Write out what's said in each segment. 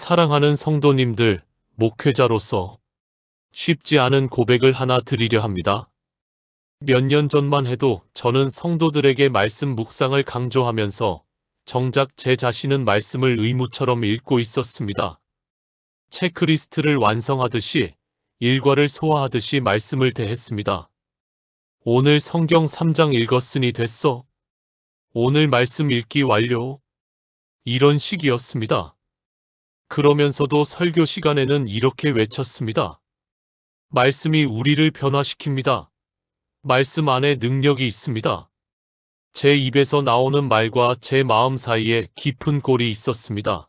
사랑하는 성도님들, 목회자로서 쉽지 않은 고백을 하나 드리려 합니다. 몇 년 전만 해도 저는 성도들에게 말씀 묵상을 강조하면서 정작 제 자신은 말씀을 의무처럼 읽고 있었습니다. 체크리스트를 완성하듯이, 일과를 소화하듯이 말씀을 대했습니다. 오늘 성경 3장 읽었으니 됐어. 오늘 말씀 읽기 완료. 이런 식이었습니다. 그러면서도 설교 시간에는 이렇게 외쳤습니다. 말씀이 우리를 변화시킵니다. 말씀 안에 능력이 있습니다. 제 입에서 나오는 말과 제 마음 사이에 깊은 골이 있었습니다.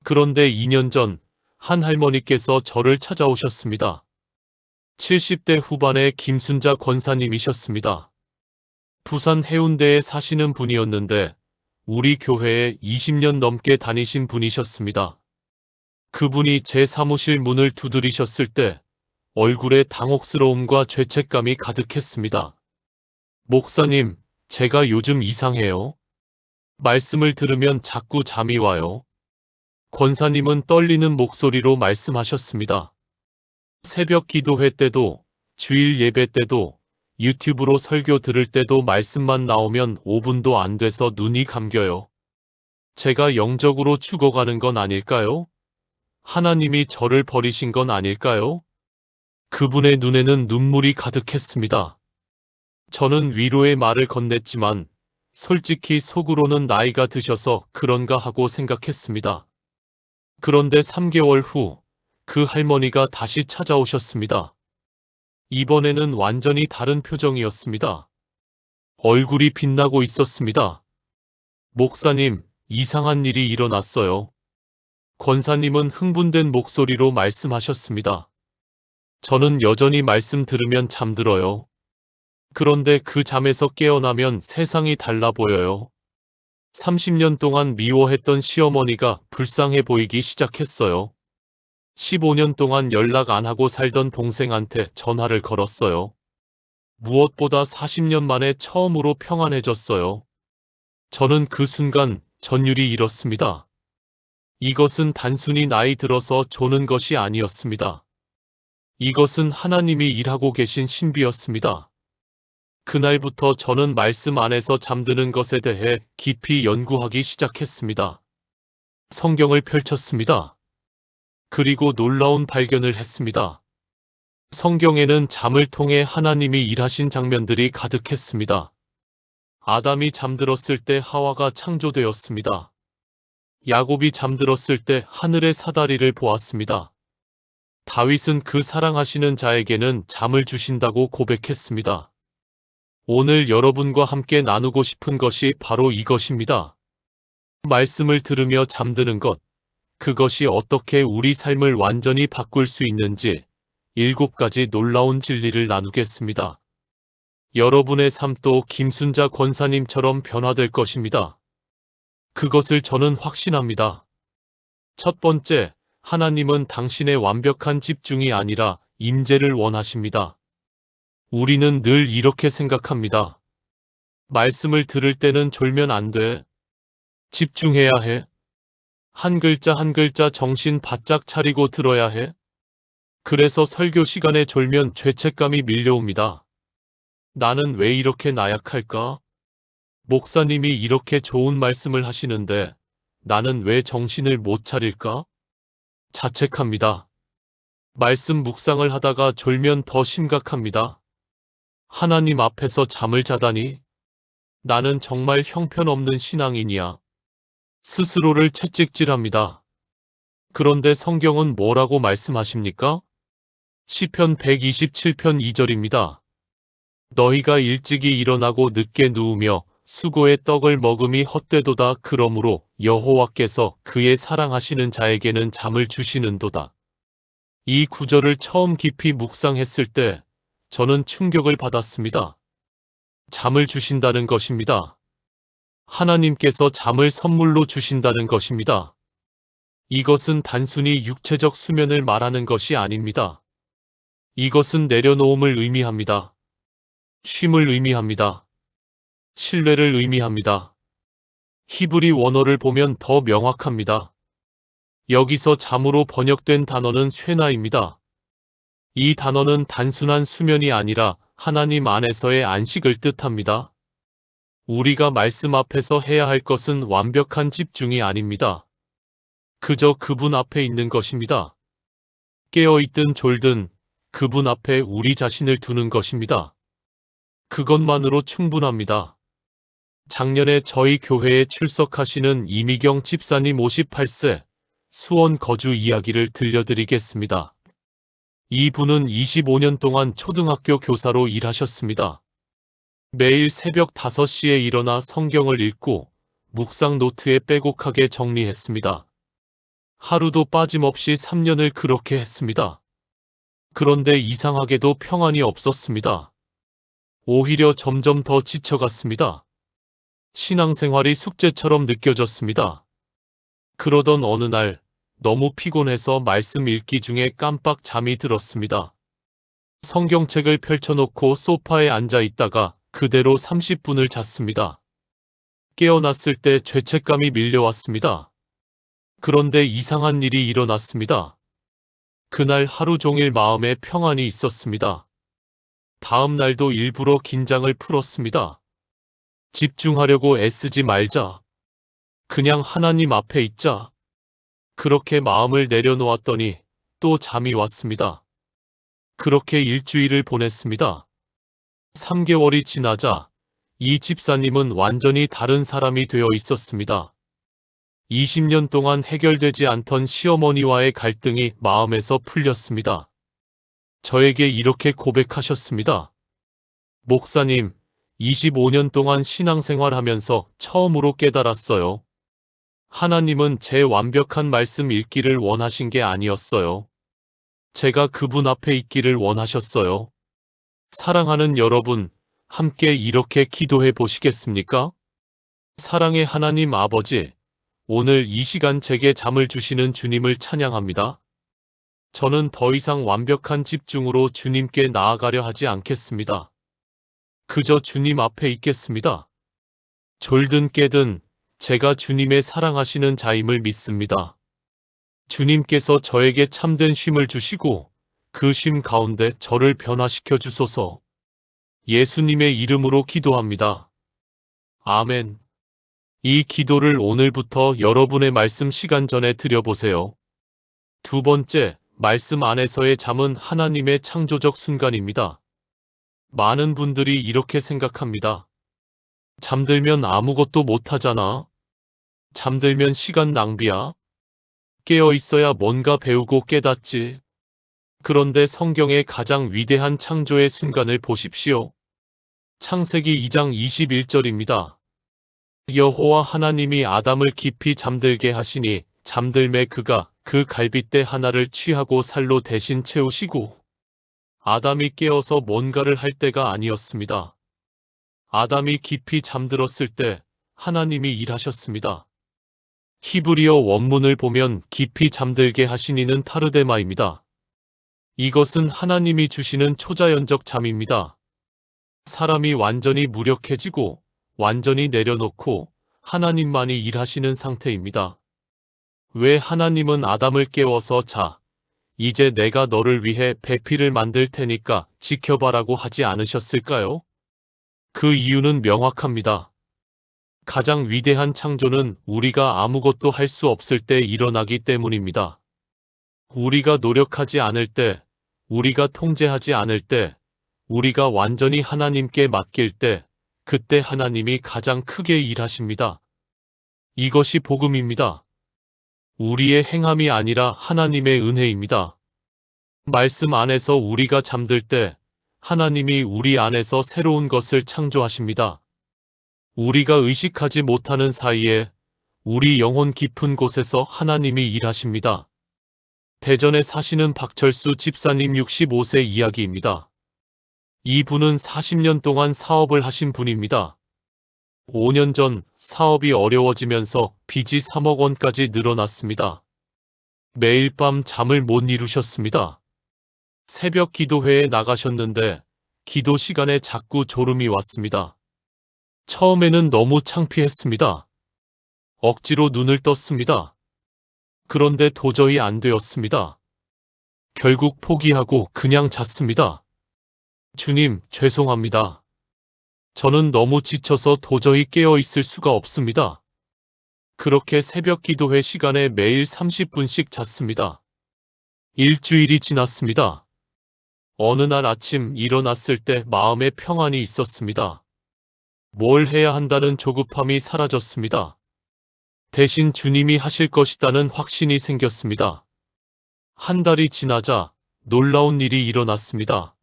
그런데 2년 전 한 할머니께서 저를 찾아오셨습니다. 70대 후반의 김순자 권사님이셨습니다. 부산 해운대에 사시는 분이었는데 우리 교회에 20년 넘게 다니신 분이셨습니다. 그분이 제 사무실 문을 두드리셨을 때 얼굴에 당혹스러움과 죄책감이 가득했습니다. 목사님, 제가 요즘 이상해요. 말씀을 들으면 자꾸 잠이 와요. 권사님은 떨리는 목소리로 말씀하셨습니다. 새벽 기도회 때도, 주일 예배 때도, 유튜브로 설교 들을 때도 말씀만 나오면 5분도 안 돼서 눈이 감겨요. 제가 영적으로 죽어가는 건 아닐까요? 하나님이 저를 버리신 건 아닐까요? 그분의 눈에는 눈물이 가득했습니다. 저는 위로의 말을 건넸지만 솔직히 속으로는 나이가 드셔서 그런가 하고 생각했습니다. 그런데 3개월 후 그 할머니가 다시 찾아오셨습니다. 이번에는 완전히 다른 표정이었습니다. 얼굴이 빛나고 있었습니다. 목사님, 이상한 일이 일어났어요. 권사님은 흥분된 목소리로 말씀하셨습니다. 저는 여전히 말씀 들으면 잠들어요. 그런데 그 잠에서 깨어나면 세상이 달라 보여요. 30년 동안 미워했던 시어머니가 불쌍해 보이기 시작했어요. 15년 동안 연락 안 하고 살던 동생한테 전화를 걸었어요. 무엇보다 40년 만에 처음으로 평안해졌어요. 저는 그 순간 전율이 잃었습니다. 이것은 단순히 나이 들어서 조는 것이 아니었습니다. 이것은 하나님이 일하고 계신 신비였습니다. 그날부터 저는 말씀 안에서 잠드는 것에 대해 깊이 연구하기 시작했습니다. 성경을 펼쳤습니다. 그리고 놀라운 발견을 했습니다. 성경에는 잠을 통해 하나님이 일하신 장면들이 가득했습니다. 아담이 잠들었을 때 하와가 창조되었습니다. 야곱이 잠들었을 때 하늘의 사다리를 보았습니다. 다윗은 그 사랑하시는 자에게는 잠을 주신다고 고백했습니다. 오늘 여러분과 함께 나누고 싶은 것이 바로 이것입니다. 말씀을 들으며 잠드는 것, 그것이 어떻게 우리 삶을 완전히 바꿀 수 있는지 7가지 놀라운 진리를 나누겠습니다. 여러분의 삶도 김순자 권사님처럼 변화될 것입니다. 그것을 저는 확신합니다. 첫 번째, 하나님은 당신의 완벽한 집중이 아니라 임재를 원하십니다. 우리는 늘 이렇게 생각합니다. 말씀을 들을 때는 졸면 안 돼. 집중해야 해. 한 글자 한 글자 정신 바짝 차리고 들어야 해. 그래서 설교 시간에 졸면 죄책감이 밀려옵니다. 나는 왜 이렇게 나약할까? 목사님이 이렇게 좋은 말씀을 하시는데 나는 왜 정신을 못 차릴까? 자책합니다. 말씀 묵상을 하다가 졸면 더 심각합니다. 하나님 앞에서 잠을 자다니? 나는 정말 형편없는 신앙인이야. 스스로를 채찍질합니다. 그런데 성경은 뭐라고 말씀하십니까? 시편 127편 2절입니다. 너희가 일찍이 일어나고 늦게 누우며 수고의 떡을 먹음이 헛되도다. 그러므로 여호와께서 그의 사랑하시는 자에게는 잠을 주시는도다. 이 구절을 처음 깊이 묵상했을 때 저는 충격을 받았습니다. 잠을 주신다는 것입니다. 하나님께서 잠을 선물로 주신다는 것입니다. 이것은 단순히 육체적 수면을 말하는 것이 아닙니다. 이것은 내려놓음을 의미합니다. 쉼을 의미합니다. 신뢰를 의미합니다. 히브리 원어를 보면 더 명확합니다. 여기서 잠으로 번역된 단어는 쉐나입니다. 이 단어는 단순한 수면이 아니라 하나님 안에서의 안식을 뜻합니다. 우리가 말씀 앞에서 해야 할 것은 완벽한 집중이 아닙니다. 그저 그분 앞에 있는 것입니다. 깨어있든 졸든 그분 앞에 우리 자신을 두는 것입니다. 그것만으로 충분합니다. 작년에 저희 교회에 출석하시는 이미경 집사님 58세 수원 거주 이야기를 들려드리겠습니다. 이분은 25년 동안 초등학교 교사로 일하셨습니다. 매일 새벽 5시에 일어나 성경을 읽고 묵상 노트에 빼곡하게 정리했습니다. 하루도 빠짐없이 3년을 그렇게 했습니다. 그런데 이상하게도 평안이 없었습니다. 오히려 점점 더 지쳐갔습니다. 신앙생활이 숙제처럼 느껴졌습니다. 그러던 어느 날 너무 피곤해서 말씀 읽기 중에 깜빡 잠이 들었습니다. 성경책을 펼쳐놓고 소파에 앉아 있다가 그대로 30분을 잤습니다. 깨어났을 때 죄책감이 밀려왔습니다. 그런데 이상한 일이 일어났습니다. 그날 하루 종일 마음에 평안이 있었습니다. 다음 날도 일부러 긴장을 풀었습니다. 집중하려고 애쓰지 말자. 그냥 하나님 앞에 있자. 그렇게 마음을 내려놓았더니 또 잠이 왔습니다. 그렇게 일주일을 보냈습니다. 3개월이 지나자 이 집사님은 완전히 다른 사람이 되어 있었습니다. 20년 동안 해결되지 않던 시어머니와의 갈등이 마음에서 풀렸습니다. 저에게 이렇게 고백하셨습니다. 목사님, 25년 동안 신앙생활하면서 처음으로 깨달았어요. 하나님은 제 완벽한 말씀 읽기를 원하신 게 아니었어요. 제가 그분 앞에 있기를 원하셨어요. 사랑하는 여러분, 함께 이렇게 기도해 보시겠습니까? 사랑의 하나님 아버지, 오늘 이 시간 제게 잠을 주시는 주님을 찬양합니다. 저는 더 이상 완벽한 집중으로 주님께 나아가려 하지 않겠습니다. 그저 주님 앞에 있겠습니다. 졸든 깨든 제가 주님의 사랑하시는 자임을 믿습니다. 주님께서 저에게 참된 쉼을 주시고 그 쉼 가운데 저를 변화시켜 주소서. 예수님의 이름으로 기도합니다. 아멘. 이 기도를 오늘부터 여러분의 말씀 시간 전에 드려보세요. 두 번째, 말씀 안에서의 잠은 하나님의 창조적 순간입니다. 많은 분들이 이렇게 생각합니다. 잠들면 아무것도 못하잖아. 잠들면 시간 낭비야. 깨어 있어야 뭔가 배우고 깨닫지. 그런데 성경의 가장 위대한 창조의 순간을 보십시오. 창세기 2장 21절입니다. 여호와 하나님이 아담을 깊이 잠들게 하시니 잠들매 그가 그 갈빗대 하나를 취하고 살로 대신 채우시고 아담이 깨어서 뭔가를 할 때가 아니었습니다. 아담이 깊이 잠들었을 때 하나님이 일하셨습니다. 히브리어 원문을 보면 깊이 잠들게 하시니는 타르데마입니다. 이것은 하나님이 주시는 초자연적 잠입니다. 사람이 완전히 무력해지고 완전히 내려놓고 하나님만이 일하시는 상태입니다. 왜 하나님은 아담을 깨워서 자, 이제 내가 너를 위해 배필을 만들 테니까 지켜봐라고 하지 않으셨을까요? 그 이유는 명확합니다. 가장 위대한 창조는 우리가 아무것도 할 수 없을 때 일어나기 때문입니다. 우리가 노력하지 않을 때, 우리가 통제하지 않을 때, 우리가 완전히 하나님께 맡길 때, 그때 하나님이 가장 크게 일하십니다. 이것이 복음입니다. 우리의 행함이 아니라 하나님의 은혜입니다. 말씀 안에서 우리가 잠들 때 하나님이 우리 안에서 새로운 것을 창조하십니다. 우리가 의식하지 못하는 사이에 우리 영혼 깊은 곳에서 하나님이 일하십니다. 대전에 사시는 박철수 집사님 65세 이야기입니다. 이분은 40년 동안 사업을 하신 분입니다. 5년 전 사업이 어려워지면서 빚이 3억 원까지 늘어났습니다. 매일 밤 잠을 못 이루셨습니다. 새벽 기도회에 나가셨는데 기도 시간에 자꾸 졸음이 왔습니다. 처음에는 너무 창피했습니다. 억지로 눈을 떴습니다. 그런데 도저히 안 되었습니다. 결국 포기하고 그냥 잤습니다. 주님, 죄송합니다. 저는 너무 지쳐서 도저히 깨어 있을 수가 없습니다. 그렇게 새벽 기도회 시간에 매일 30분씩 잤습니다. 일주일이 지났습니다. 어느 날 아침 일어났을 때 마음에 평안이 있었습니다. 뭘 해야 한다는 조급함이 사라졌습니다. 대신 주님이 하실 것이라는 확신이 생겼습니다. 한 달이 지나자 놀라운 일이 일어났습니다.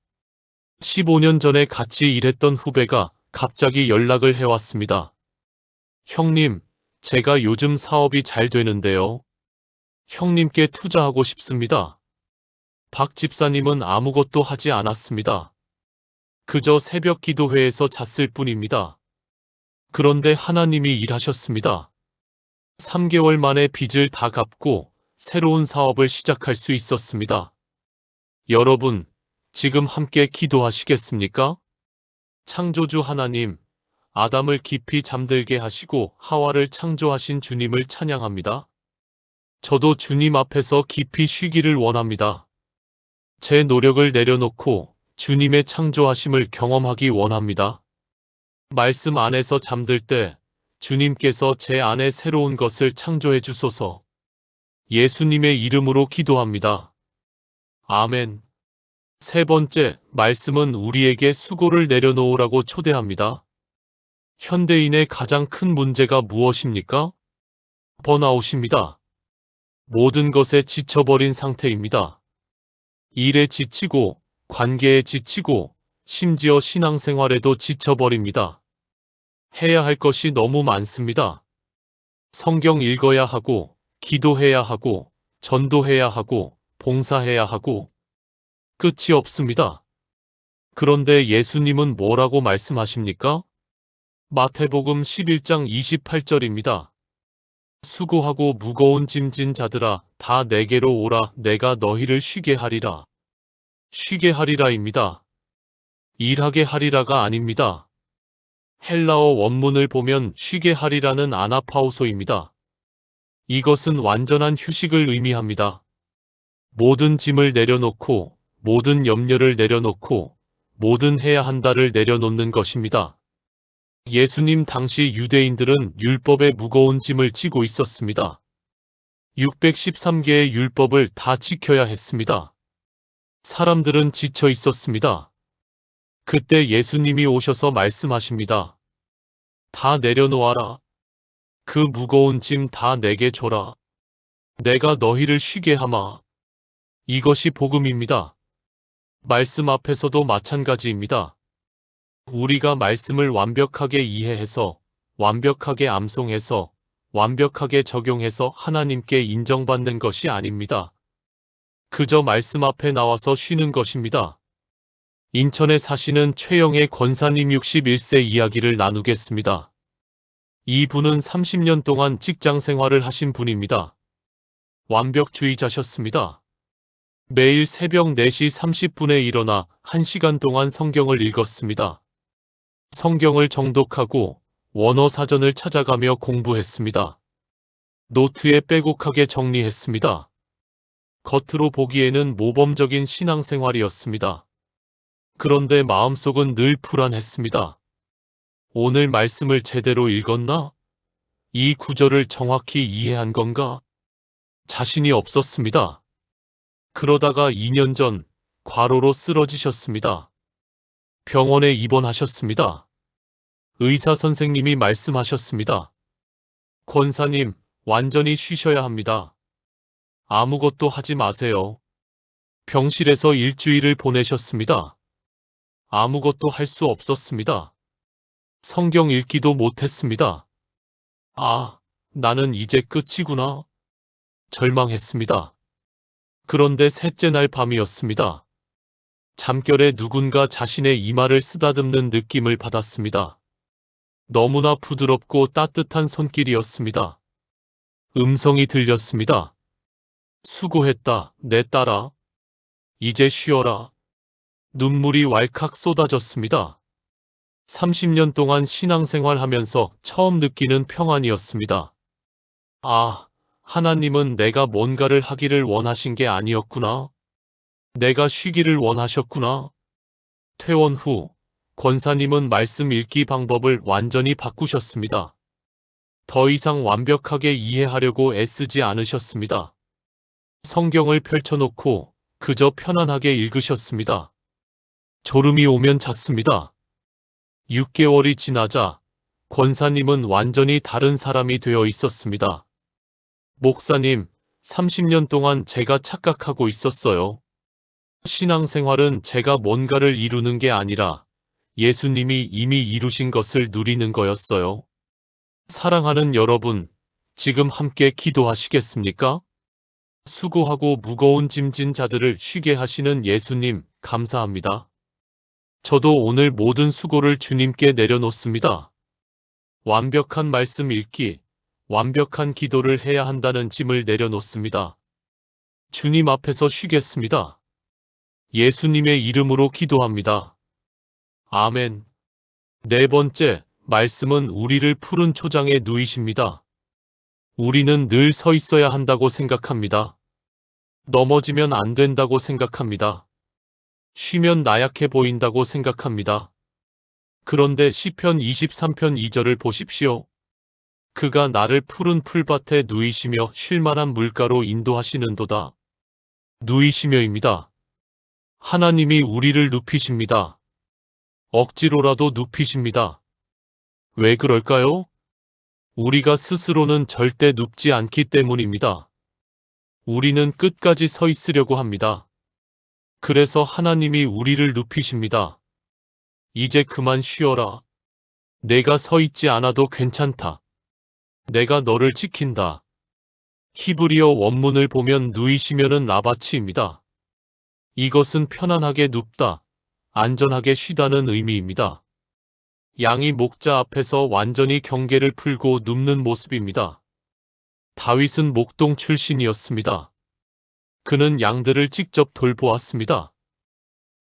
15년 전에 같이 일했던 후배가 갑자기 연락을 해왔습니다. 형님, 제가 요즘 사업이 잘 되는데요. 형님께 투자하고 싶습니다. 박 집사님은 아무것도 하지 않았습니다. 그저 새벽 기도회에서 잤을 뿐입니다. 그런데 하나님이 일하셨습니다. 3개월 만에 빚을 다 갚고 새로운 사업을 시작할 수 있었습니다. 여러분, 지금 함께 기도하시겠습니까? 창조주 하나님, 아담을 깊이 잠들게 하시고 하와를 창조하신 주님을 찬양합니다. 저도 주님 앞에서 깊이 쉬기를 원합니다. 제 노력을 내려놓고 주님의 창조하심을 경험하기 원합니다. 말씀 안에서 잠들 때 주님께서 제 안에 새로운 것을 창조해 주소서. 예수님의 이름으로 기도합니다. 아멘. 세 번째, 말씀은 우리에게 수고를 내려놓으라고 초대합니다. 현대인의 가장 큰 문제가 무엇입니까? 번아웃입니다. 모든 것에 지쳐버린 상태입니다. 일에 지치고, 관계에 지치고, 심지어 신앙생활에도 지쳐버립니다. 해야 할 것이 너무 많습니다. 성경 읽어야 하고, 기도해야 하고, 전도해야 하고, 봉사해야 하고, 끝이 없습니다. 그런데 예수님은 뭐라고 말씀하십니까? 마태복음 11장 28절입니다. 수고하고 무거운 짐진 자들아, 다 내게로 오라, 내가 너희를 쉬게 하리라. 쉬게 하리라입니다. 일하게 하리라가 아닙니다. 헬라어 원문을 보면 쉬게 하리라는 아나파우소입니다. 이것은 완전한 휴식을 의미합니다. 모든 짐을 내려놓고, 모든 염려를 내려놓고, 모든 해야 한다를 내려놓는 것입니다. 예수님 당시 유대인들은 율법의 무거운 짐을 지고 있었습니다. 613개의 율법을 다 지켜야 했습니다. 사람들은 지쳐 있었습니다. 그때 예수님이 오셔서 말씀하십니다. 다 내려놓아라. 그 무거운 짐 다 내게 줘라. 내가 너희를 쉬게 하마. 이것이 복음입니다. 말씀 앞에서도 마찬가지입니다. 우리가 말씀을 완벽하게 이해해서, 완벽하게 암송해서, 완벽하게 적용해서 하나님께 인정받는 것이 아닙니다. 그저 말씀 앞에 나와서 쉬는 것입니다. 인천에 사시는 최영애 권사님 61세 이야기를 나누겠습니다. 이분은 30년 동안 직장 생활을 하신 분입니다. 완벽주의자셨습니다. 매일 새벽 4시 30분에 일어나 1시간 동안 성경을 읽었습니다. 성경을 정독하고 원어 사전을 찾아가며 공부했습니다. 노트에 빼곡하게 정리했습니다. 겉으로 보기에는 모범적인 신앙생활이었습니다. 그런데 마음속은 늘 불안했습니다. 오늘 말씀을 제대로 읽었나? 이 구절을 정확히 이해한 건가? 자신이 없었습니다. 그러다가 2년 전 과로로 쓰러지셨습니다. 병원에 입원하셨습니다. 의사 선생님이 말씀하셨습니다. 권사님, 완전히 쉬셔야 합니다. 아무것도 하지 마세요. 병실에서 일주일을 보내셨습니다. 아무것도 할 수 없었습니다. 성경 읽기도 못했습니다. 아, 나는 이제 끝이구나. 절망했습니다. 그런데 셋째 날 밤이었습니다. 잠결에 누군가 자신의 이마를 쓰다듬는 느낌을 받았습니다. 너무나 부드럽고 따뜻한 손길이었습니다. 음성이 들렸습니다. 수고했다, 내 딸아. 이제 쉬어라. 눈물이 왈칵 쏟아졌습니다. 30년 동안 신앙생활하면서 처음 느끼는 평안이었습니다. 아, 하나님은 내가 뭔가를 하기를 원하신 게 아니었구나. 내가 쉬기를 원하셨구나. 퇴원 후 권사님은 말씀 읽기 방법을 완전히 바꾸셨습니다. 더 이상 완벽하게 이해하려고 애쓰지 않으셨습니다. 성경을 펼쳐놓고 그저 편안하게 읽으셨습니다. 졸음이 오면 잤습니다. 6개월이 지나자 권사님은 완전히 다른 사람이 되어 있었습니다. 목사님, 30년 동안 제가 착각하고 있었어요. 신앙생활은 제가 뭔가를 이루는 게 아니라 예수님이 이미 이루신 것을 누리는 거였어요. 사랑하는 여러분, 지금 함께 기도하시겠습니까? 수고하고 무거운 짐진 자들을 쉬게 하시는 예수님, 감사합니다. 저도 오늘 모든 수고를 주님께 내려놓습니다. 완벽한 말씀 읽기, 완벽한 기도를 해야 한다는 짐을 내려놓습니다. 주님 앞에서 쉬겠습니다. 예수님의 이름으로 기도합니다. 아멘. 네 번째, 말씀은 우리를 푸른 초장에 누이십니다. 우리는 늘 서 있어야 한다고 생각합니다. 넘어지면 안 된다고 생각합니다. 쉬면 나약해 보인다고 생각합니다. 그런데 시편 23편 2절을 보십시오. 그가 나를 푸른 풀밭에 누이시며 쉴만한 물가로 인도하시는도다. 누이시며입니다. 하나님이 우리를 눕히십니다. 억지로라도 눕히십니다. 왜 그럴까요? 우리가 스스로는 절대 눕지 않기 때문입니다. 우리는 끝까지 서 있으려고 합니다. 그래서 하나님이 우리를 눕히십니다. 이제 그만 쉬어라. 내가 서 있지 않아도 괜찮다. 내가 너를 지킨다. 히브리어 원문을 보면 누이시면은 라바치입니다. 이것은 편안하게 눕다, 안전하게 쉬다는 의미입니다. 양이 목자 앞에서 완전히 경계를 풀고 눕는 모습입니다. 다윗은 목동 출신이었습니다. 그는 양들을 직접 돌보았습니다.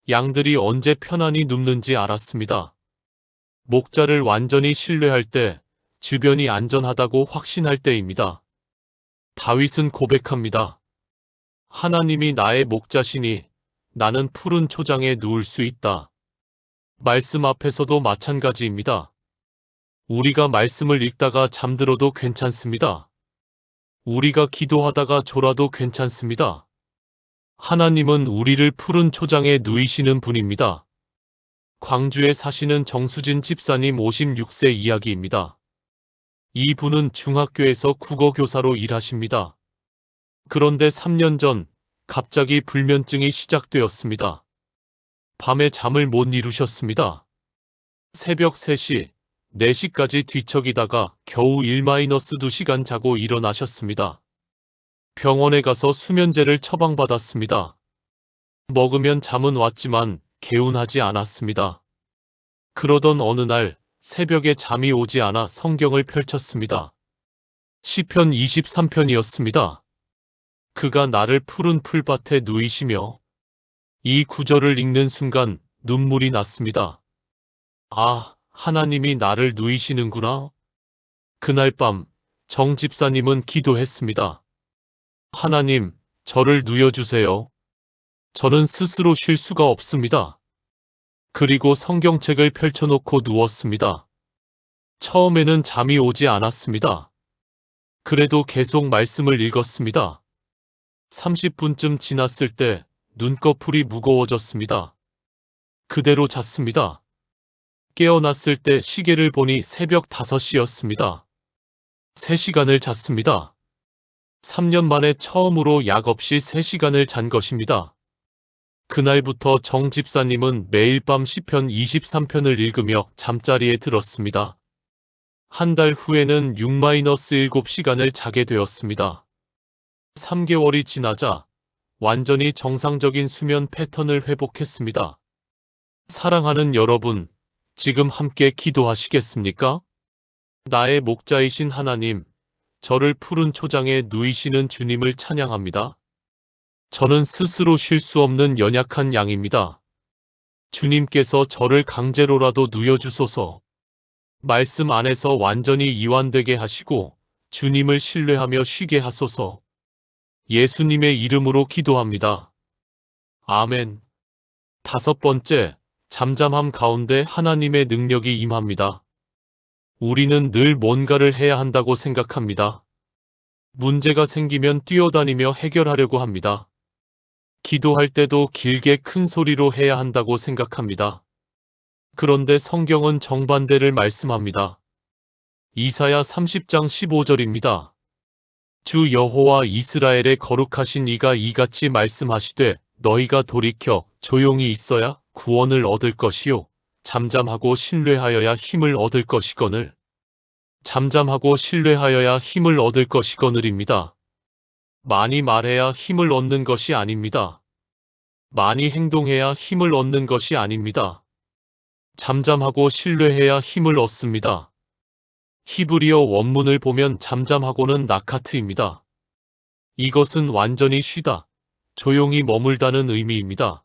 양들이 언제 편안히 눕는지 알았습니다. 목자를 완전히 신뢰할 때, 주변이 안전하다고 확신할 때입니다. 다윗은 고백합니다. 하나님이 나의 목자시니 나는 푸른 초장에 누울 수 있다. 말씀 앞에서도 마찬가지입니다. 우리가 말씀을 읽다가 잠들어도 괜찮습니다. 우리가 기도하다가 졸아도 괜찮습니다. 하나님은 우리를 푸른 초장에 누이시는 분입니다. 광주에 사시는 정수진 집사님 56세 이야기입니다. 이 분은 중학교에서 국어교사로 일하십니다. 그런데 3년 전 갑자기 불면증이 시작되었습니다. 밤에 잠을 못 이루셨습니다. 새벽 3시, 4시까지 뒤척이다가 겨우 1-2시간 자고 일어나셨습니다. 병원에 가서 수면제를 처방받았습니다. 먹으면 잠은 왔지만 개운하지 않았습니다. 그러던 어느 날 새벽에 잠이 오지 않아 성경을 펼쳤습니다. 시편 23편이었습니다. 그가 나를 푸른 풀밭에 누이시며 이 구절을 읽는 순간 눈물이 났습니다. 아, 하나님이 나를 누이시는구나. 그날 밤 정 집사님은 기도했습니다. 하나님, 저를 누여주세요. 저는 스스로 쉴 수가 없습니다. 그리고 성경책을 펼쳐놓고 누웠습니다. 처음에는 잠이 오지 않았습니다. 그래도 계속 말씀을 읽었습니다. 30분쯤 지났을 때 눈꺼풀이 무거워졌습니다. 그대로 잤습니다. 깨어났을 때 시계를 보니 새벽 5시였습니다. 3시간을 잤습니다. 3년 만에 처음으로 약 없이 3시간을 잔 것입니다. 그날부터 정 집사님은 매일 밤 시편 23편을 읽으며 잠자리에 들었습니다. 한 달 후에는 6-7시간을 자게 되었습니다. 3개월이 지나자 완전히 정상적인 수면 패턴을 회복했습니다. 사랑하는 여러분, 지금 함께 기도하시겠습니까? 나의 목자이신 하나님, 저를 푸른 초장에 누이시는 주님을 찬양합니다. 저는 스스로 쉴 수 없는 연약한 양입니다. 주님께서 저를 강제로라도 누여주소서. 말씀 안에서 완전히 이완되게 하시고 주님을 신뢰하며 쉬게 하소서. 예수님의 이름으로 기도합니다. 아멘. 5번째, 잠잠함 가운데 하나님의 능력이 임합니다. 우리는 늘 뭔가를 해야 한다고 생각합니다. 문제가 생기면 뛰어다니며 해결하려고 합니다. 기도할 때도 길게 큰 소리로 해야 한다고 생각합니다. 그런데 성경은 정반대를 말씀합니다. 이사야 30장 15절입니다. 주 여호와 이스라엘의 거룩하신 이가 이같이 말씀하시되 너희가 돌이켜 조용히 있어야 구원을 얻을 것이요 잠잠하고 신뢰하여야 힘을 얻을 것이거늘. 잠잠하고 신뢰하여야 힘을 얻을 것이거늘입니다. 많이 말해야 힘을 얻는 것이 아닙니다. 많이 행동해야 힘을 얻는 것이 아닙니다. 잠잠하고 신뢰해야 힘을 얻습니다. 히브리어 원문을 보면 잠잠하고는 나카트입니다. 이것은 완전히 쉬다, 조용히 머물다는 의미입니다.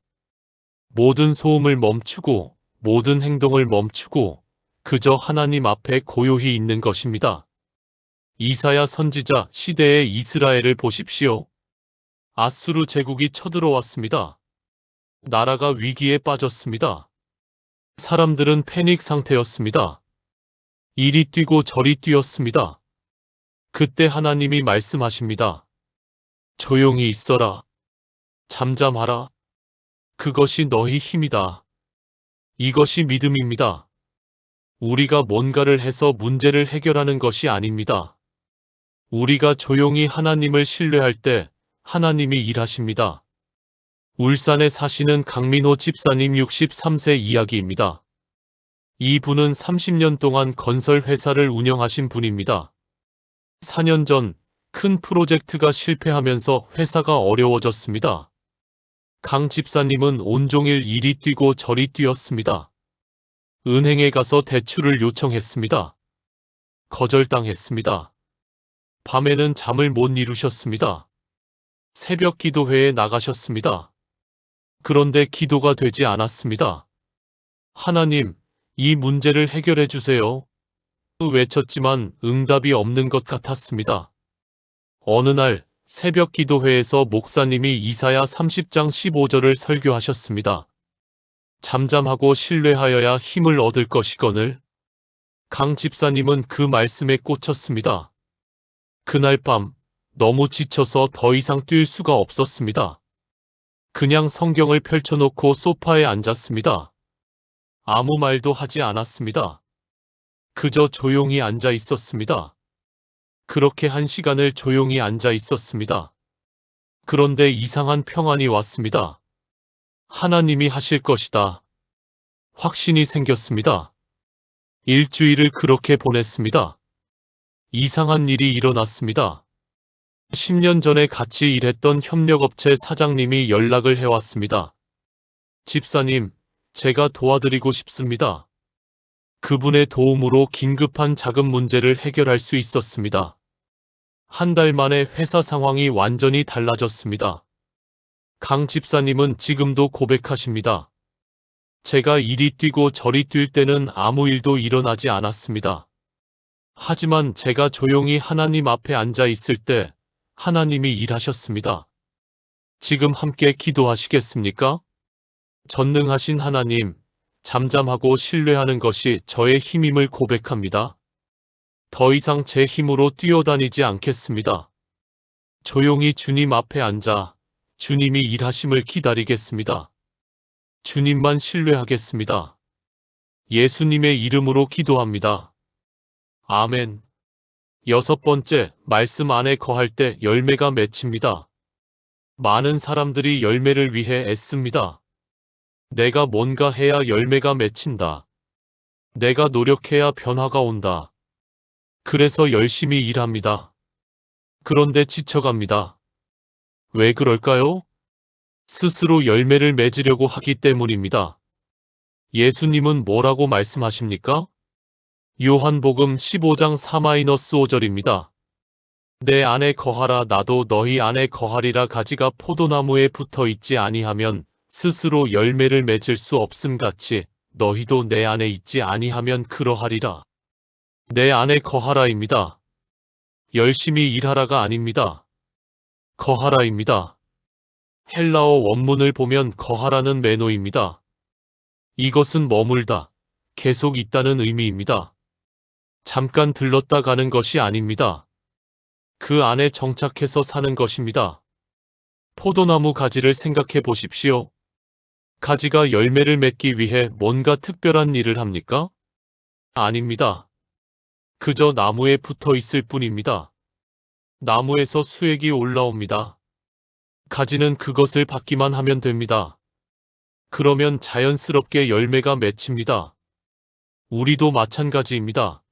모든 소음을 멈추고 모든 행동을 멈추고 그저 하나님 앞에 고요히 있는 것입니다. 이사야 선지자 시대의 이스라엘을 보십시오. 아수르 제국이 쳐들어왔습니다. 나라가 위기에 빠졌습니다. 사람들은 패닉 상태였습니다. 이리 뛰고 저리 뛰었습니다. 그때 하나님이 말씀하십니다. 조용히 있어라. 잠잠하라. 그것이 너희 힘이다. 이것이 믿음입니다. 우리가 뭔가를 해서 문제를 해결하는 것이 아닙니다. 우리가 조용히 하나님을 신뢰할 때 하나님이 일하십니다. 울산에 사시는 강민호 집사님 63세 이야기입니다. 이 분은 30년 동안 건설 회사를 운영하신 분입니다. 4년 전 큰 프로젝트가 실패하면서 회사가 어려워졌습니다. 강 집사님은 온종일 이리 뛰고 저리 뛰었습니다. 은행에 가서 대출을 요청했습니다. 거절당했습니다. 밤에는 잠을 못 이루셨습니다. 새벽 기도회에 나가셨습니다. 그런데 기도가 되지 않았습니다. 하나님, 이 문제를 해결해 주세요. 외쳤지만 응답이 없는 것 같았습니다. 어느 날 새벽 기도회에서 목사님이 이사야 30장 15절을 설교하셨습니다. 잠잠하고 신뢰하여야 힘을 얻을 것이거늘. 강 집사님은 그 말씀에 꽂혔습니다. 그날 밤 너무 지쳐서 더 이상 뛸 수가 없었습니다. 그냥 성경을 펼쳐놓고 소파에 앉았습니다. 아무 말도 하지 않았습니다. 그저 조용히 앉아 있었습니다. 그렇게 1시간을 조용히 앉아 있었습니다. 그런데 이상한 평안이 왔습니다. 하나님이 하실 것이다. 확신이 생겼습니다. 일주일을 그렇게 보냈습니다. 이상한 일이 일어났습니다. 10년 전에 같이 일했던 협력업체 사장님이 연락을 해왔습니다. 집사님, 제가 도와드리고 싶습니다. 그분의 도움으로 긴급한 자금 문제를 해결할 수 있었습니다. 한 달 만에 회사 상황이 완전히 달라졌습니다. 강 집사님은 지금도 고백하십니다. 제가 이리 뛰고 저리 뛸 때는 아무 일도 일어나지 않았습니다. 하지만 제가 조용히 하나님 앞에 앉아 있을 때 하나님이 일하셨습니다. 지금 함께 기도하시겠습니까? 전능하신 하나님, 잠잠하고 신뢰하는 것이 저의 힘임을 고백합니다. 더 이상 제 힘으로 뛰어다니지 않겠습니다. 조용히 주님 앞에 앉아 주님이 일하심을 기다리겠습니다. 주님만 신뢰하겠습니다. 예수님의 이름으로 기도합니다. 아멘. 6번째, 말씀 안에 거할 때 열매가 맺힙니다. 많은 사람들이 열매를 위해 애씁니다. 내가 뭔가 해야 열매가 맺힌다. 내가 노력해야 변화가 온다. 그래서 열심히 일합니다. 그런데 지쳐갑니다. 왜 그럴까요? 스스로 열매를 맺으려고 하기 때문입니다. 예수님은 뭐라고 말씀하십니까? 요한복음 15장 4-5절입니다. 내 안에 거하라 나도 너희 안에 거하리라. 가지가 포도나무에 붙어 있지 아니하면 스스로 열매를 맺을 수 없음같이 너희도 내 안에 있지 아니하면 그러하리라. 내 안에 거하라입니다. 열심히 일하라가 아닙니다. 거하라입니다. 헬라어 원문을 보면 거하라는 매노입니다. 이것은 머물다, 계속 있다는 의미입니다. 잠깐 들렀다 가는 것이 아닙니다. 그 안에 정착해서 사는 것입니다. 포도나무 가지를 생각해 보십시오. 가지가 열매를 맺기 위해 뭔가 특별한 일을 합니까? 아닙니다. 그저 나무에 붙어 있을 뿐입니다. 나무에서 수액이 올라옵니다. 가지는 그것을 받기만 하면 됩니다. 그러면 자연스럽게 열매가 맺힙니다. 우리도 마찬가지입니다.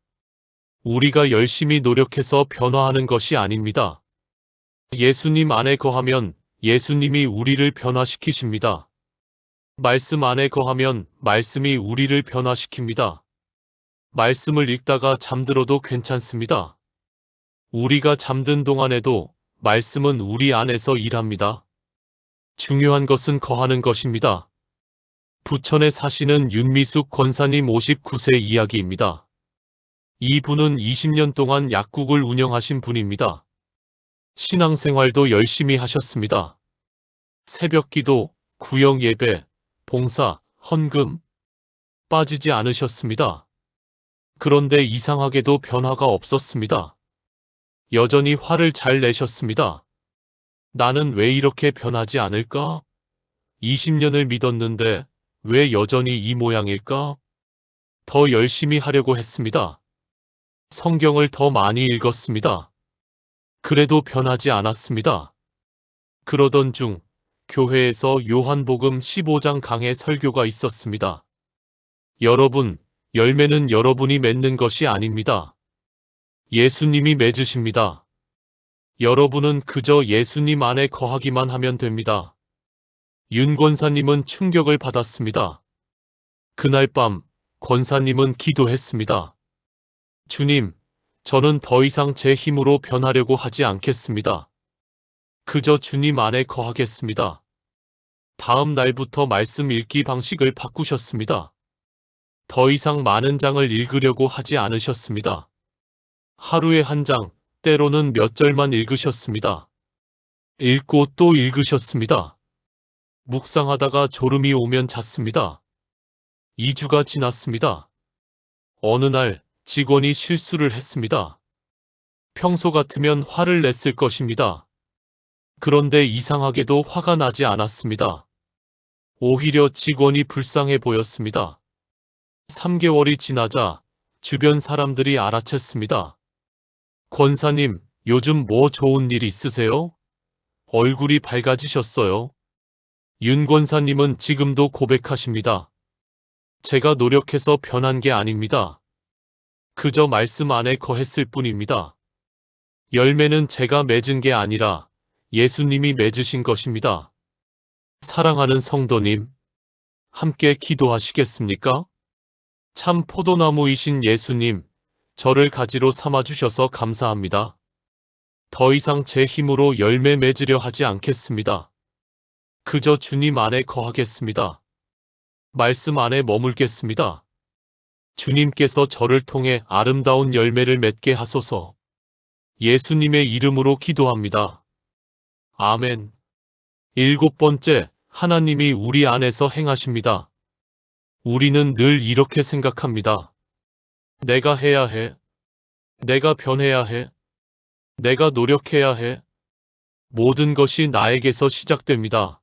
우리가 열심히 노력해서 변화하는 것이 아닙니다. 예수님 안에 거하면 예수님이 우리를 변화시키십니다. 말씀 안에 거하면 말씀이 우리를 변화시킵니다. 말씀을 읽다가 잠들어도 괜찮습니다. 우리가 잠든 동안에도 말씀은 우리 안에서 일합니다. 중요한 것은 거하는 것입니다. 부천에 사시는 윤미숙 권사님 59세 이야기입니다. 이분은 20년 동안 약국을 운영하신 분입니다. 신앙생활도 열심히 하셨습니다. 새벽기도, 구역 예배, 봉사, 헌금 빠지지 않으셨습니다. 그런데 이상하게도 변화가 없었습니다. 여전히 화를 잘 내셨습니다. 나는 왜 이렇게 변하지 않을까? 20년을 믿었는데 왜 여전히 이 모양일까? 더 열심히 하려고 했습니다. 성경을 더 많이 읽었습니다. 그래도 변하지 않았습니다. 그러던 중 교회에서 요한복음 15장 강해 설교가 있었습니다. 여러분, 열매는 여러분이 맺는 것이 아닙니다. 예수님이 맺으십니다. 여러분은 그저 예수님 안에 거하기만 하면 됩니다. 윤 권사님은 충격을 받았습니다. 그날 밤 권사님은 기도했습니다. 주님, 저는 더 이상 제 힘으로 변하려고 하지 않겠습니다. 그저 주님 안에 거하겠습니다. 다음 날부터 말씀 읽기 방식을 바꾸셨습니다. 더 이상 많은 장을 읽으려고 하지 않으셨습니다. 하루에 한 장, 때로는 몇 절만 읽으셨습니다. 읽고 또 읽으셨습니다. 묵상하다가 졸음이 오면 잤습니다. 2주가 지났습니다. 어느 날 직원이 실수를 했습니다. 평소 같으면 화를 냈을 것입니다. 그런데 이상하게도 화가 나지 않았습니다. 오히려 직원이 불쌍해 보였습니다. 3개월이 지나자 주변 사람들이 알아챘습니다. 권사님, 요즘 뭐 좋은 일 있으세요? 얼굴이 밝아지셨어요. 윤 권사님은 지금도 고백하십니다. 제가 노력해서 변한 게 아닙니다. 그저 말씀 안에 거했을 뿐입니다. 열매는 제가 맺은 게 아니라 예수님이 맺으신 것입니다. 사랑하는 성도님, 함께 기도하시겠습니까? 참 포도나무이신 예수님, 저를 가지로 삼아주셔서 감사합니다. 더 이상 제 힘으로 열매 맺으려 하지 않겠습니다. 그저 주님 안에 거하겠습니다. 말씀 안에 머물겠습니다. 주님께서 저를 통해 아름다운 열매를 맺게 하소서. 예수님의 이름으로 기도합니다. 아멘. 7번째, 하나님이 우리 안에서 행하십니다. 우리는 늘 이렇게 생각합니다. 내가 해야 해. 내가 변해야 해. 내가 노력해야 해. 모든 것이 나에게서 시작됩니다.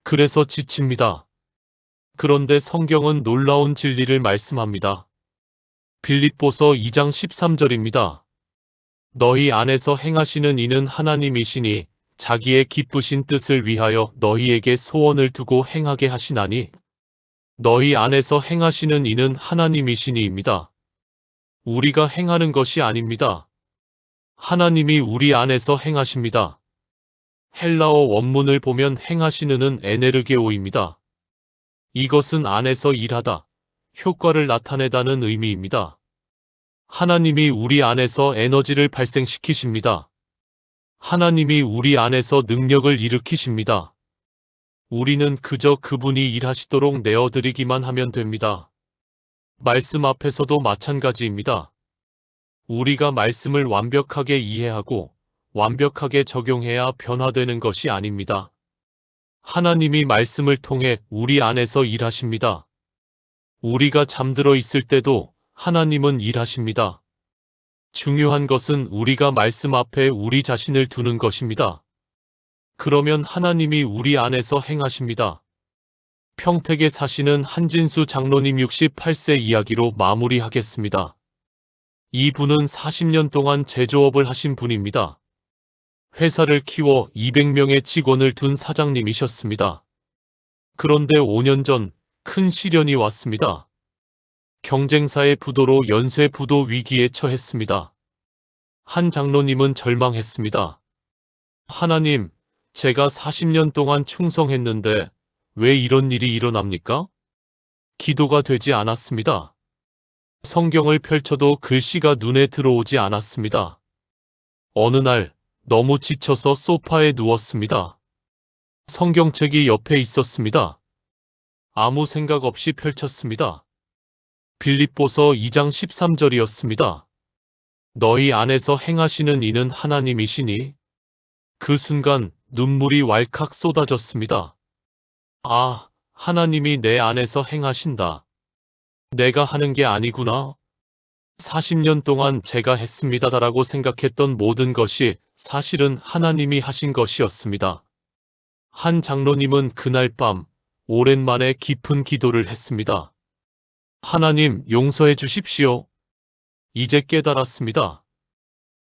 그래서 지칩니다. 그런데 성경은 놀라운 진리를 말씀합니다. 빌립보서 2장 13절입니다. 너희 안에서 행하시는 이는 하나님이시니 자기의 기쁘신 뜻을 위하여 너희에게 소원을 두고 행하게 하시나니 너희 안에서 행하시는 이는 하나님이시니입니다. 우리가 행하는 것이 아닙니다. 하나님이 우리 안에서 행하십니다. 헬라어 원문을 보면 행하시는은 에네르게오입니다. 이것은 안에서 일하다, 효과를 나타내다는 의미입니다. 하나님이 우리 안에서 에너지를 발생시키십니다. 하나님이 우리 안에서 능력을 일으키십니다. 우리는 그저 그분이 일하시도록 내어드리기만 하면 됩니다. 말씀 앞에서도 마찬가지입니다. 우리가 말씀을 완벽하게 이해하고 완벽하게 적용해야 변화되는 것이 아닙니다. 하나님이 말씀을 통해 우리 안에서 일하십니다. 우리가 잠들어 있을 때도 하나님은 일하십니다. 중요한 것은 우리가 말씀 앞에 우리 자신을 두는 것입니다. 그러면 하나님이 우리 안에서 행하십니다. 평택에 사시는 한진수 장로님 68세 이야기로 마무리하겠습니다. 이분은 40년 동안 제조업을 하신 분입니다. 회사를 키워 200명의 직원을 둔 사장님이셨습니다. 그런데 5년 전 큰 시련이 왔습니다. 경쟁사의 부도로 연쇄 부도 위기에 처했습니다. 한 장로님은 절망했습니다. 하나님, 제가 40년 동안 충성했는데 왜 이런 일이 일어납니까? 기도가 되지 않았습니다. 성경을 펼쳐도 글씨가 눈에 들어오지 않았습니다. 어느 날 너무 지쳐서 소파에 누웠습니다. 성경책이 옆에 있었습니다. 아무 생각 없이 펼쳤습니다. 빌립보서 2장 13절이었습니다. 너희 안에서 행하시는 이는 하나님이시니. 그 순간 눈물이 왈칵 쏟아졌습니다. 아, 하나님이 내 안에서 행하신다. 내가 하는 게 아니구나. 40년 동안 제가 했습니다라고 생각했던 모든 것이 사실은 하나님이 하신 것이었습니다. 한 장로님은 그날 밤 오랜만에 깊은 기도를 했습니다. 하나님, 용서해 주십시오. 이제 깨달았습니다.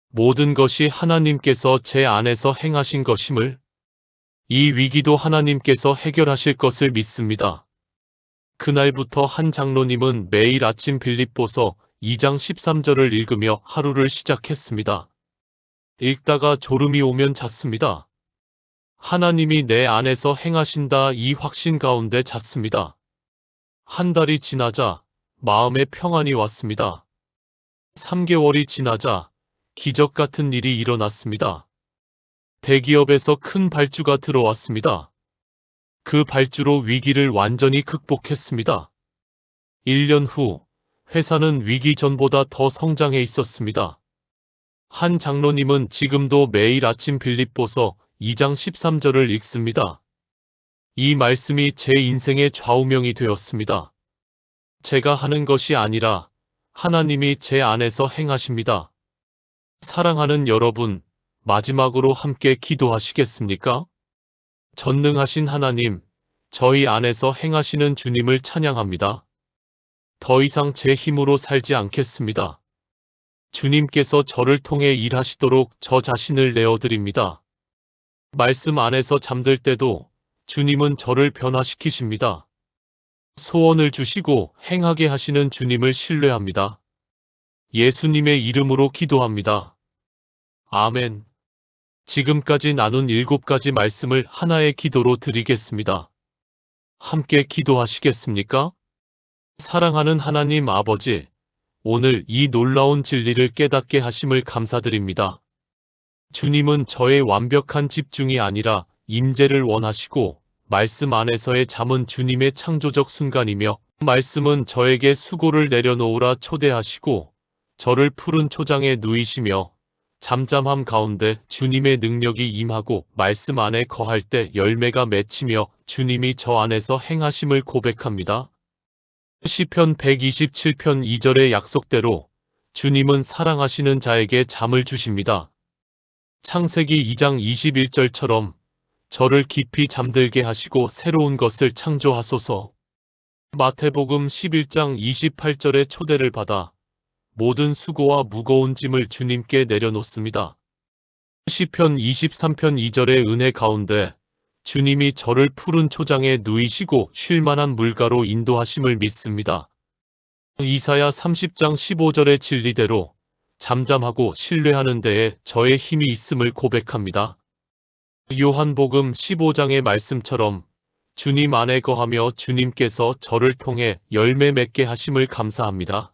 모든 것이 하나님께서 제 안에서 행하신 것임을, 이 위기도 하나님께서 해결하실 것을 믿습니다. 그날부터 한 장로님은 매일 아침 빌립보서 2장 13절을 읽으며 하루를 시작했습니다. 읽다가 졸음이 오면 잤습니다. 하나님이 내 안에서 행하신다 이 확신 가운데 잤습니다. 한 달이 지나자 마음에 평안이 왔습니다. 3개월이 지나자 기적 같은 일이 일어났습니다. 대기업에서 큰 발주가 들어왔습니다. 그 발주로 위기를 완전히 극복했습니다. 1년 후 회사는 위기 전보다 더 성장해 있었습니다. 한 장로님은 지금도 매일 아침 빌립보서 2장 13절을 읽습니다. 이 말씀이 제 인생의 좌우명이 되었습니다. 제가 하는 것이 아니라 하나님이 제 안에서 행하십니다. 사랑하는 여러분, 마지막으로 함께 기도하시겠습니까? 전능하신 하나님, 저희 안에서 행하시는 주님을 찬양합니다. 더 이상 제 힘으로 살지 않겠습니다. 주님께서 저를 통해 일하시도록 저 자신을 내어드립니다. 말씀 안에서 잠들 때도 주님은 저를 변화시키십니다. 소원을 주시고 행하게 하시는 주님을 신뢰합니다. 예수님의 이름으로 기도합니다. 아멘. 지금까지 나눈 7가지 말씀을 하나의 기도로 드리겠습니다. 함께 기도하시겠습니까? 사랑하는 하나님 아버지, 오늘 이 놀라운 진리를 깨닫게 하심을 감사드립니다. 주님은 저의 완벽한 집중이 아니라 임재를 원하시고 말씀 안에서의 잠은 주님의 창조적 순간이며 말씀은 저에게 수고를 내려놓으라 초대하시고 저를 푸른 초장에 누이시며 잠잠함 가운데 주님의 능력이 임하고 말씀 안에 거할 때 열매가 맺히며 주님이 저 안에서 행하심을 고백합니다. 시편 127편 2절의 약속대로 주님은 사랑하시는 자에게 잠을 주십니다. 창세기 2장 21절처럼 저를 깊이 잠들게 하시고 새로운 것을 창조하소서. 마태복음 11장 28절의 초대를 받아 모든 수고와 무거운 짐을 주님께 내려놓습니다. 시편 23편 2절의 은혜 가운데 주님이 저를 푸른 초장에 누이시고 쉴만한 물가로 인도하심을 믿습니다. 이사야 30장 15절의 진리대로 잠잠하고 신뢰하는 데에 저의 힘이 있음을 고백합니다. 요한복음 15장의 말씀처럼 주님 안에 거하며 주님께서 저를 통해 열매 맺게 하심을 감사합니다.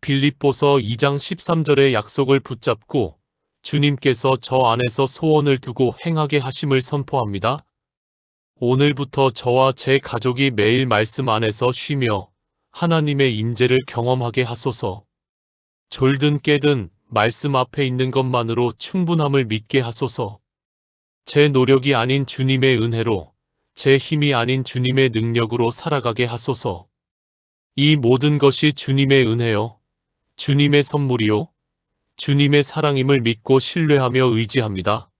빌립보서 2장 13절의 약속을 붙잡고 주님께서 저 안에서 소원을 두고 행하게 하심을 선포합니다. 오늘부터 저와 제 가족이 매일 말씀 안에서 쉬며 하나님의 임재를 경험하게 하소서. 졸든 깨든 말씀 앞에 있는 것만으로 충분함을 믿게 하소서. 제 노력이 아닌 주님의 은혜로, 제 힘이 아닌 주님의 능력으로 살아가게 하소서. 이 모든 것이 주님의 은혜요, 주님의 선물이요, 주님의 사랑임을 믿고 신뢰하며 의지합니다.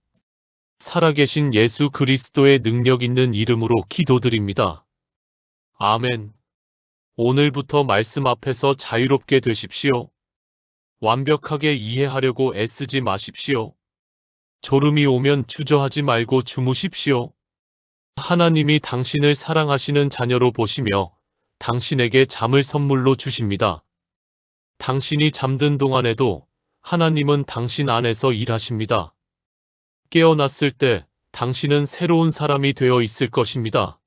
살아계신 예수 그리스도의 능력 있는 이름으로 기도드립니다. 아멘. 오늘부터 말씀 앞에서 자유롭게 되십시오. 완벽하게 이해하려고 애쓰지 마십시오. 졸음이 오면 주저하지 말고 주무십시오. 하나님이 당신을 사랑하시는 자녀로 보시며 당신에게 잠을 선물로 주십니다. 당신이 잠든 동안에도 하나님은 당신 안에서 일하십니다. 깨어났을 때 당신은 새로운 사람이 되어 있을 것입니다.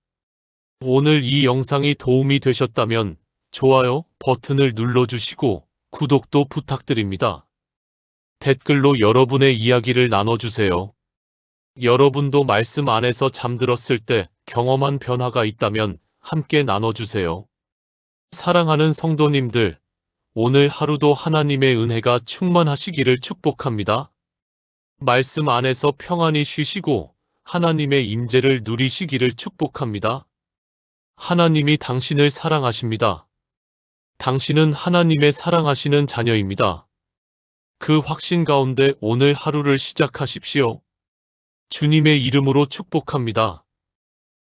오늘 이 영상이 도움이 되셨다면 좋아요 버튼을 눌러주시고 구독도 부탁드립니다. 댓글로 여러분의 이야기를 나눠주세요. 여러분도 말씀 안에서 잠들었을 때 경험한 변화가 있다면 함께 나눠주세요. 사랑하는 성도님들, 오늘 하루도 하나님의 은혜가 충만하시기를 축복합니다. 말씀 안에서 평안히 쉬시고 하나님의 임재를 누리시기를 축복합니다. 하나님이 당신을 사랑하십니다. 당신은 하나님의 사랑하시는 자녀입니다. 그 확신 가운데 오늘 하루를 시작하십시오. 주님의 이름으로 축복합니다.